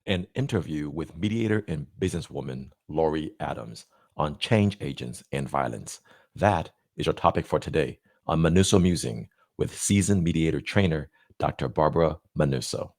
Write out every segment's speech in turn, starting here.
an interview with mediator and businesswoman Laury Adams on change agents and violence. That is your topic for today on Manousso Musing with seasoned mediator trainer Dr. Barbara Manousso.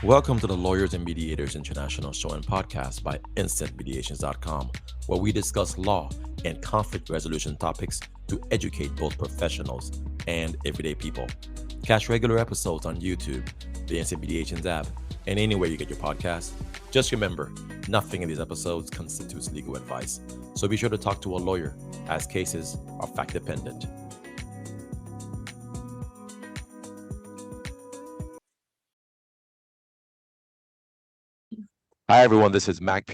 Welcome to the Lawyers and Mediators International Show and Podcast by InstantMediations.com, where we discuss law and conflict resolution topics to educate both professionals and everyday people. Catch regular episodes on YouTube, the Instant Mediations app, and anywhere you get your podcasts. Just remember, nothing in these episodes constitutes legal advice, so be sure to talk to a lawyer, as cases are fact-dependent. Hi, everyone. This is Mac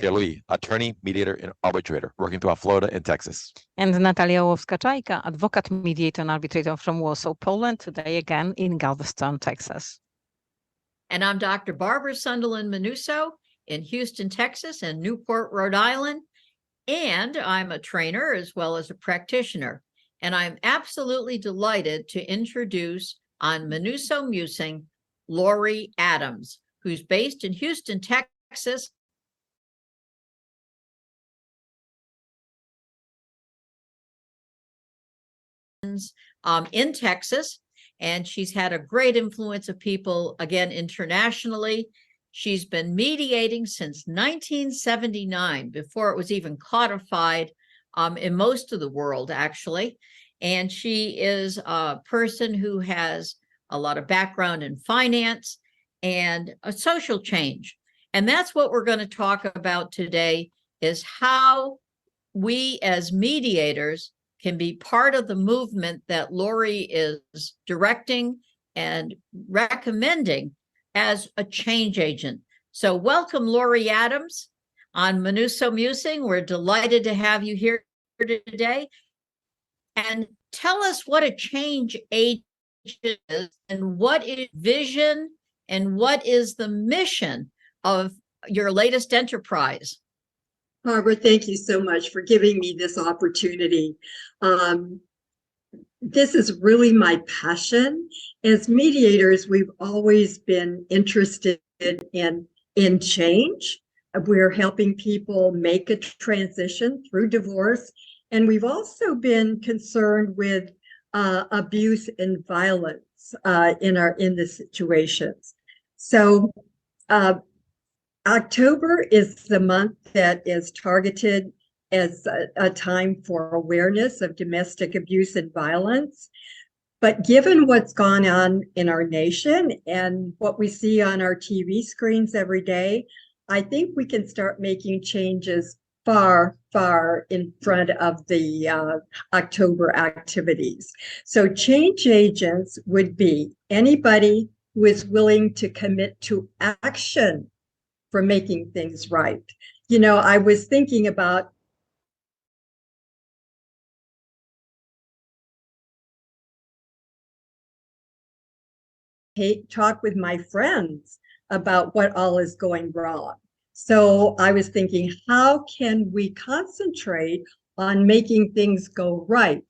attorney, mediator, and arbitrator working throughout Florida and Texas. And Natalia Łowska-Czajka, advocate, mediator, and arbitrator from Warsaw, Poland, today again in Galveston, Texas. And I'm Dr. Barbara Manousso in Houston, Texas, and Newport, Rhode Island. And I'm a trainer as well as a practitioner. And I'm absolutely delighted to introduce on Manousso Musing, Laury Adams, who's based in Houston, Texas. In Texas, and she's had a great influence of people, again, internationally. She's been mediating since 1979, before it was even codified in most of the world, actually. And she is a person who has a lot of background in finance and a social change. And that's what we're going to talk about today, is how we as mediators can be part of the movement that Laury is directing and recommending as a change agent. So welcome, Laury Adams, on Manousso Musing. We're delighted to have you here today. And tell us what a change agent is, and what is vision, and what is the mission of your latest enterprise. Barbara, thank you so much for giving me this opportunity. This is really my passion. As mediators, we've always been interested in change. We're helping people make a transition through divorce. And we've also been concerned with abuse and violence in the situations. So October is the month that is targeted as a time for awareness of domestic abuse and violence. But given what's gone on in our nation and what we see on our TV screens every day, I think we can start making changes far, far in front of the October activities. So change agents would be anybody who is willing to commit to action for making things right. You know, I was thinking about talk with my friends about what all is going wrong. So I was thinking, how can we concentrate on making things go right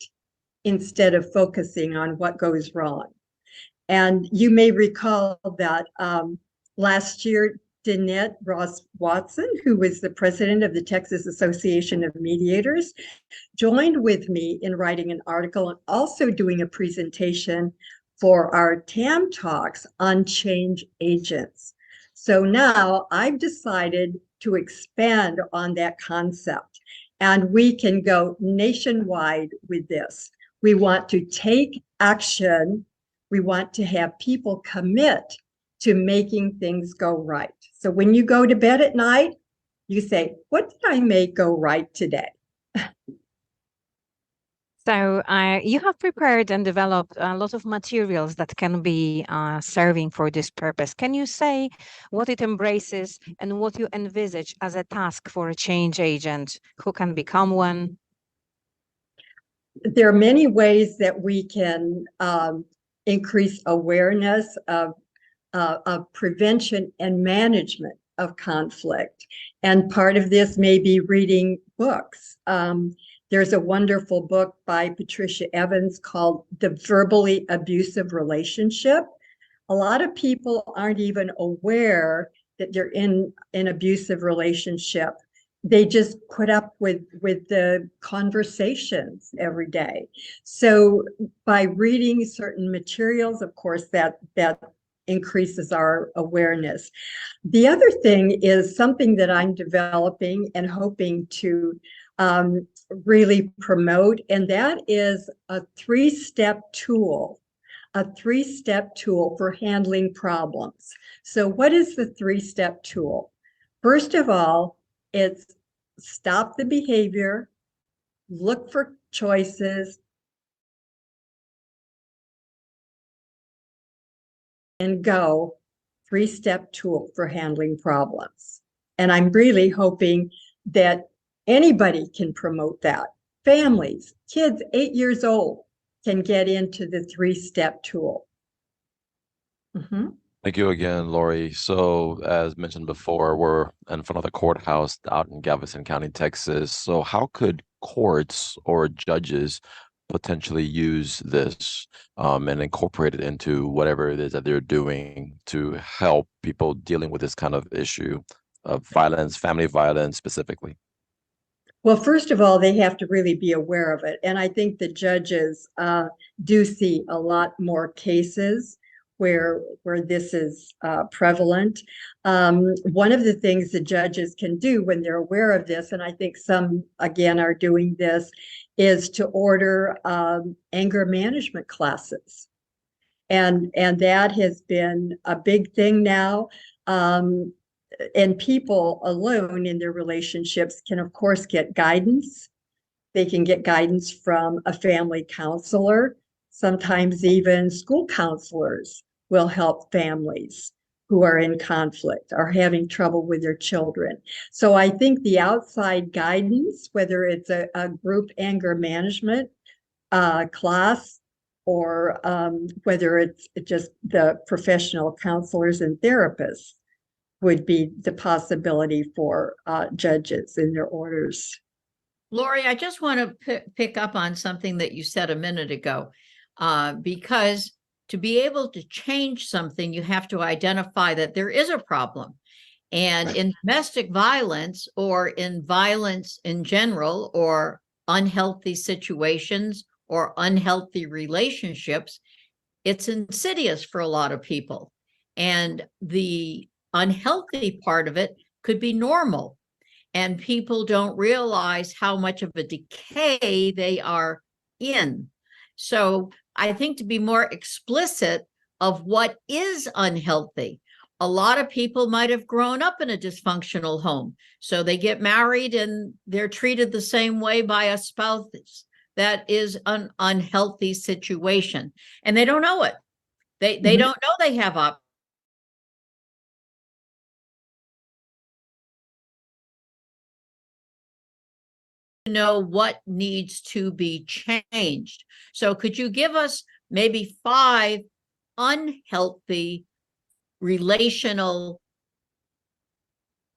instead of focusing on what goes wrong? And you may recall that last year, Danette Ross Watson, who was the president of the Texas Association of Mediators, joined with me in writing an article and also doing a presentation for our TAM talks on change agents. So now I've decided to expand on that concept, and we can go nationwide with this. We want to take action. We want to have people commit to making things go right. So when you go to bed at night, you say, what did I make go right today? So you have prepared and developed a lot of materials that can be serving for this purpose. Can you say what it embraces and what you envisage as a task for a change agent who can become one? There are many ways that we can increase awareness of prevention and management of conflict. And part of this may be reading books. There's a wonderful book by Patricia Evans called The Verbally Abusive Relationship, A lot of people aren't even aware that they're in an abusive relationship. They just put up with the conversations every day. So by reading certain materials, of course, that increases our awareness. The other thing is something that I'm developing and hoping to really promote, and that is a three-step tool for handling problems. So what is the three-step tool? First of all, it's stop the behavior, look for choices, and go. Three-step tool for handling problems. And I'm really hoping that anybody can promote that. Families, kids 8 years old can get into the three-step tool. Thank you again, Laury. So, as mentioned before, we're in front of the courthouse out in Galveston County, Texas. So, how could courts or judges potentially use this and incorporate it into whatever it is that they're doing to help people dealing with this kind of issue of violence, family violence specifically? Well, first of all, they have to really be aware of it. And I think the judges do see a lot more cases where this is prevalent. One of the things the judges can do when they're aware of this, and I think some, again, are doing this, is to order anger management classes. And that has been a big thing now. And people alone in their relationships can, of course, get guidance. They can get guidance from a family counselor. Sometimes even school counselors will help families who are in conflict or having trouble with their children. So I think the outside guidance, whether it's a group anger management class or whether it's just the professional counselors and therapists, would be the possibility for judges in their orders. Laury, I just want to pick up on something that you said a minute ago, because to be able to change something, you have to identify that there is a problem. And in domestic violence or in violence in general, or unhealthy situations or unhealthy relationships, it's insidious for a lot of people. And the unhealthy part of it could be normal. And people don't realize how much of a decay they are in. So I think to be more explicit of what is unhealthy, a lot of people might have grown up in a dysfunctional home. So they get married and they're treated the same way by a spouse that is an unhealthy situation. And they don't know it. They don't know they have options. Know what needs to be changed. So could you give us maybe 5 unhealthy relational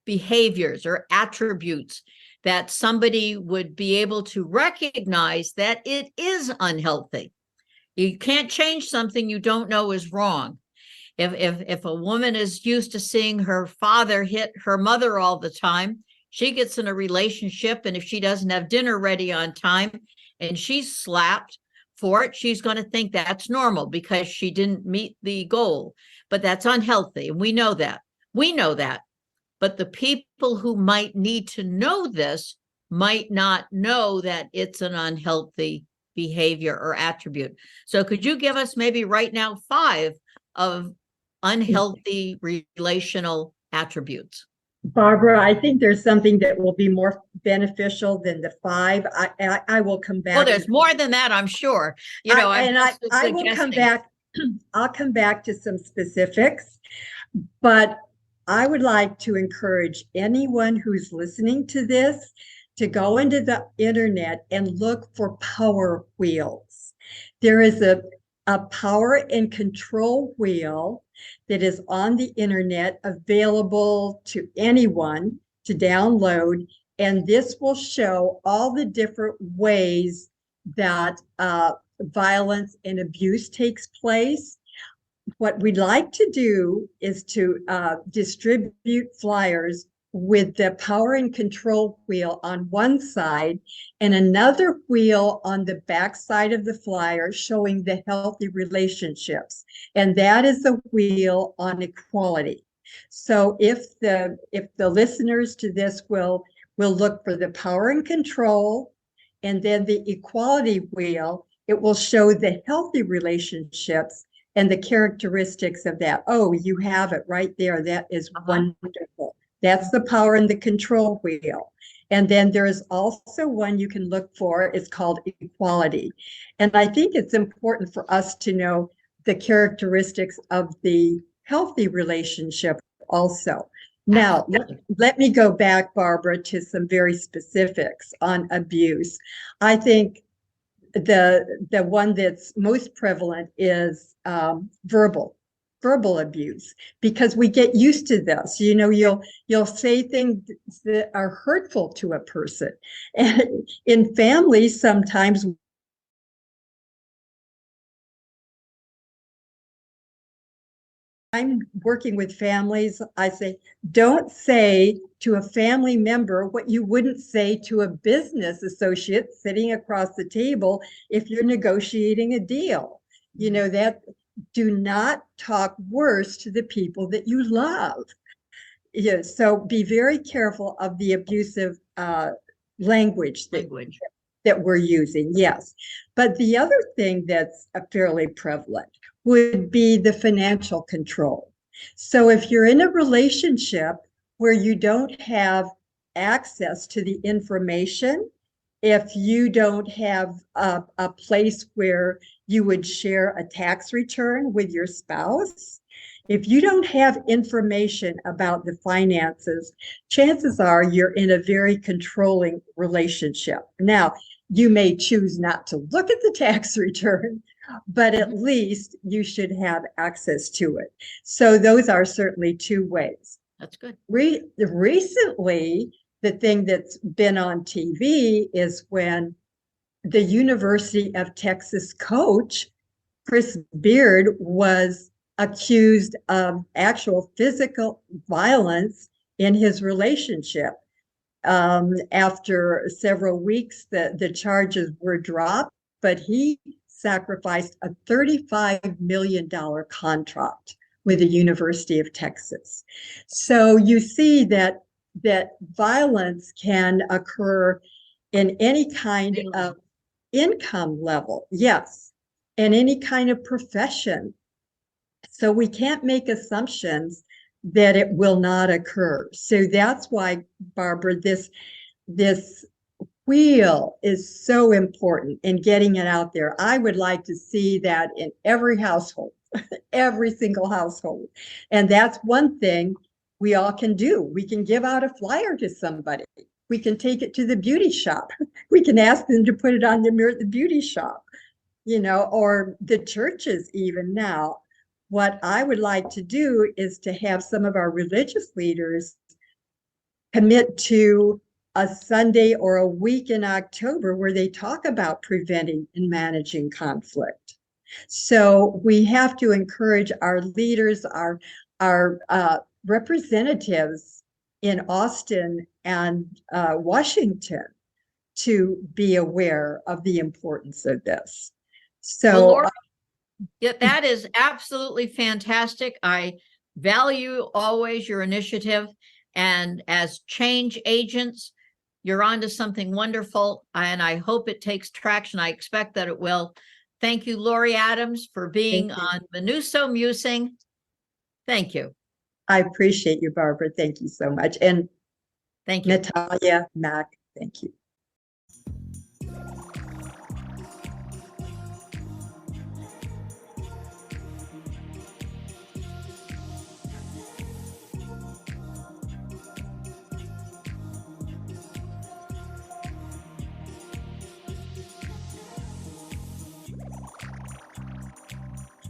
behaviors or attributes that somebody would be able to recognize that it is unhealthy? You can't change something you don't know is wrong. If a woman is used to seeing her father hit her mother all the time, she gets in a relationship, and if she doesn't have dinner ready on time and she's slapped for it, she's going to think that's normal because she didn't meet the goal. But that's unhealthy, and we know that. But the people who might need to know this might not know that it's an unhealthy behavior or attribute. So could you give us maybe right now 5 of unhealthy relational attributes? Barbara, I think there's something that will be more beneficial than the 5. I will come back. Well, there's more than that, I'm sure. I will come back. I'll come back to some specifics, but I would like to encourage anyone who's listening to this to go into the internet and look for power wheels. There is a power and control wheel that is on the internet, available to anyone to download. And this will show all the different ways that violence and abuse takes place. what we'd like to do is to distribute flyers with the power and control wheel on one side and another wheel on the back side of the flyer showing the healthy relationships. And that is the wheel on equality. So if the listeners to this will look for the power and control and then the equality wheel, it will show the healthy relationships and the characteristics of that. Oh, you have it right there. That is wonderful. That's the power and the control wheel. And then there's also one you can look for. It's called equality. And I think it's important for us to know the characteristics of the healthy relationship also. Now, let me go back, Barbara, to some very specifics on abuse. I think the one that's most prevalent is verbal abuse, because we get used to this. You know, you'll say things that are hurtful to a person, and in families sometimes I'm working with families, I say, don't say to a family member what you wouldn't say to a business associate sitting across the table if you're negotiating a deal. You know, that do not talk worse to the people that you love. Yeah, so be very careful of the abusive language that we're using, yes. But the other thing that's fairly prevalent would be the financial control. So if you're in a relationship where you don't have access to the information, if you don't have a place where you would share a tax return with your spouse, if you don't have information about the finances, chances are you're in a very controlling relationship. Now, you may choose not to look at the tax return, but at least you should have access to it. So those are certainly two ways. That's good. Recently, the thing that's been on TV is when the University of Texas coach, Chris Beard, was accused of actual physical violence in his relationship. After several weeks, the charges were dropped, but he sacrificed a $35 million contract with the University of Texas. So you see that violence can occur in any kind of income level, yes, and any kind of profession. So we can't make assumptions that it will not occur. So that's why, Barbara, this wheel is so important in getting it out there. I would like to see that in every household, every single household. And that's one thing we all can do. We can give out a flyer to somebody. We can take it to the beauty shop. We can ask them to put it on the mirror at the beauty shop, you know, or the churches even now. What I would like to do is to have some of our religious leaders commit to a Sunday or a week in October where they talk about preventing and managing conflict. So we have to encourage our leaders, our representatives in Austin and Washington to be aware of the importance of this. So, well, Laury, yeah, that is absolutely fantastic. I value always your initiative, and as change agents, you're onto something wonderful, and I hope it takes traction. I expect that it will. Thank you, Laury Adams, for being on Manousso Musing. Thank you. I appreciate you, Barbara. Thank you so much. And thank you, Natalia, Mac, thank you.